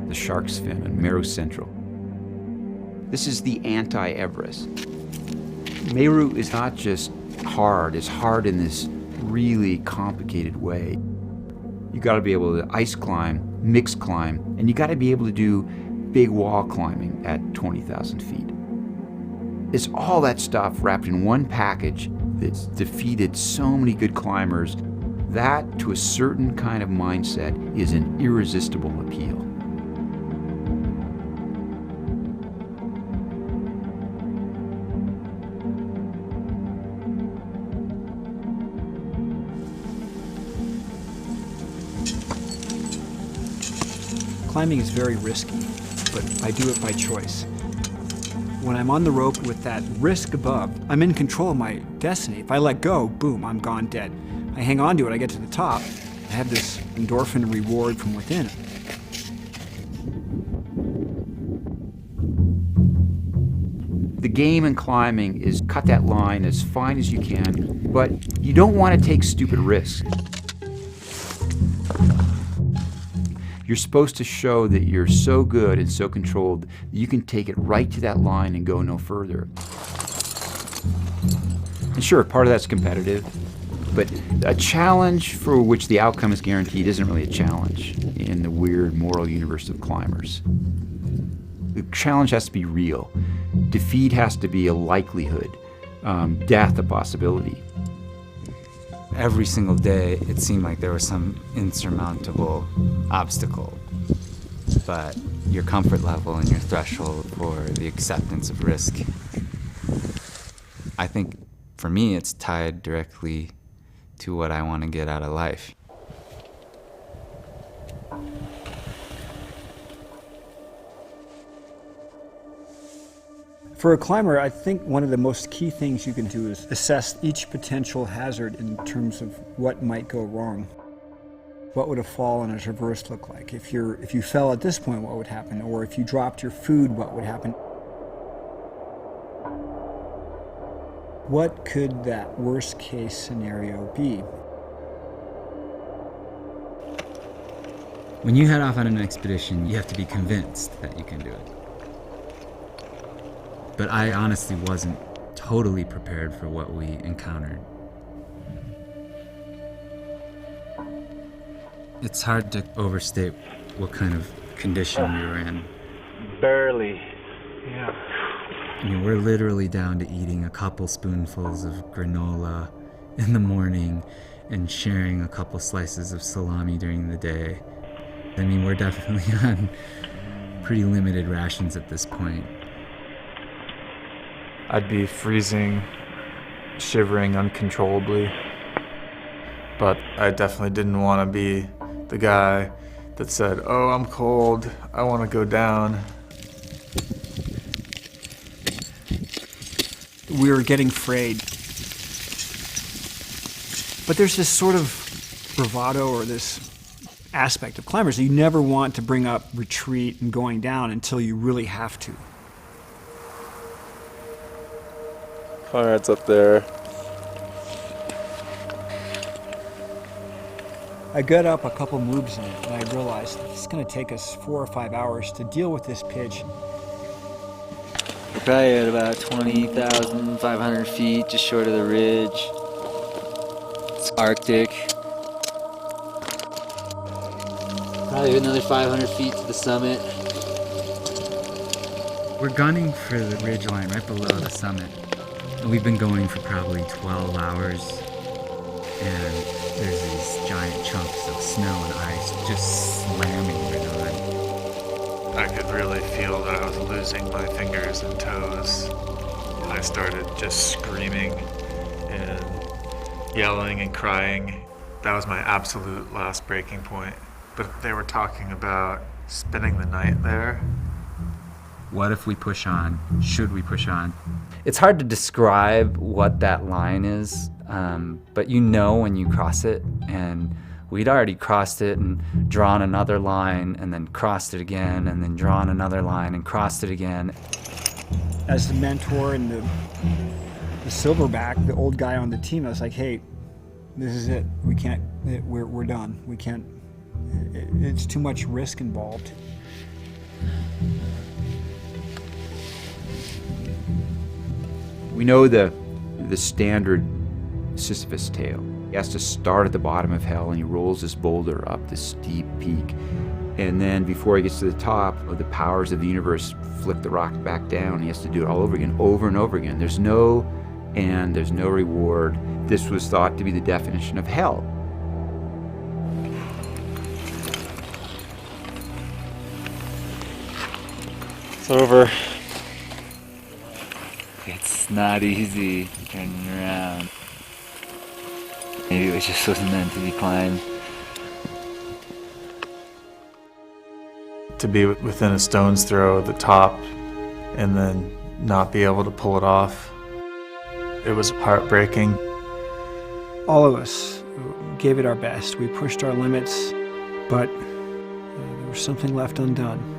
the Shark's Fin and Meru Central. This is the anti-Everest. Meru is not just hard, it's hard in this really complicated way. You gotta be able to ice climb, mix climb, and you gotta be able to do big wall climbing at 20,000 feet. It's all that stuff wrapped in one package that's defeated so many good climbers. That, to a certain kind of mindset, is an irresistible appeal. Climbing is very risky, but I do it by choice. When I'm on the rope with that risk above, I'm in control of my destiny. If I let go, boom, I'm gone dead. I hang on to it, I get to the top, I have this endorphin reward from within. The game in climbing is cut that line as fine as you can, but you don't want to take stupid risks. You're supposed to show that you're so good and so controlled that you can take it right to that line and go no further. And sure, part of that's competitive, but a challenge for which the outcome is guaranteed isn't really a challenge in the weird moral universe of climbers. The challenge has to be real. Defeat has to be a likelihood, death a possibility. Every single day, it seemed like there was some insurmountable obstacle. But your comfort level and your threshold for the acceptance of risk, I think for me, it's tied directly to what I want to get out of life. For a climber, I think one of the most key things you can do is assess each potential hazard in terms of what might go wrong. What would a fall on a traverse look like? If you fell at this point, what would happen? Or if you dropped your food, what would happen? What could that worst case scenario be? When you head off on an expedition, you have to be convinced that you can do it. But I honestly wasn't totally prepared for what we encountered. It's hard to overstate what kind of condition we were in. Barely, yeah. I mean, we're literally down to eating a couple spoonfuls of granola in the morning and sharing a couple slices of salami during the day. I mean, we're definitely on pretty limited rations at this point. I'd be freezing, shivering uncontrollably. But I definitely didn't want to be the guy that said, "Oh, I'm cold, I want to go down." We were getting frayed. But there's this sort of bravado or this aspect of climbers that you never want to bring up retreat and going down until you really have to. Conrad's up there. I got up a couple moves in it and I realized it's going to take us 4 or 5 hours to deal with this pitch. We're probably at about 20,500 feet, just short of the ridge. It's Arctic. Probably another 500 feet to the summit. We're gunning for the ridge line right below the summit. We've been going for probably 12 hours, and there's these giant chunks of snow and ice just slamming right on. I could really feel that I was losing my fingers and toes. I started just screaming and yelling and crying. That was my absolute last breaking point. But they were talking about spending the night there. What if we push on? Should we push on? It's hard to describe what that line is, but you know when you cross it, and we'd already crossed it and drawn another line and then crossed it again and then drawn another line and crossed it again. As the mentor and the silverback, the old guy on the team, I was like, hey, this is it. We can't, we're done. We can't, it's too much risk involved. We know the standard Sisyphus tale. He has to start at the bottom of hell and he rolls this boulder up this steep peak. And then before he gets to the top, the powers of the universe flick the rock back down. He has to do it all over again, over and over again. There's no end, there's no reward. This was thought to be the definition of hell. It's over. It's not easy turning around. Maybe it just wasn't meant to be climbed. To be within a stone's throw of the top and then not be able to pull it off, it was heartbreaking. All of us gave it our best. We pushed our limits, but there was something left undone.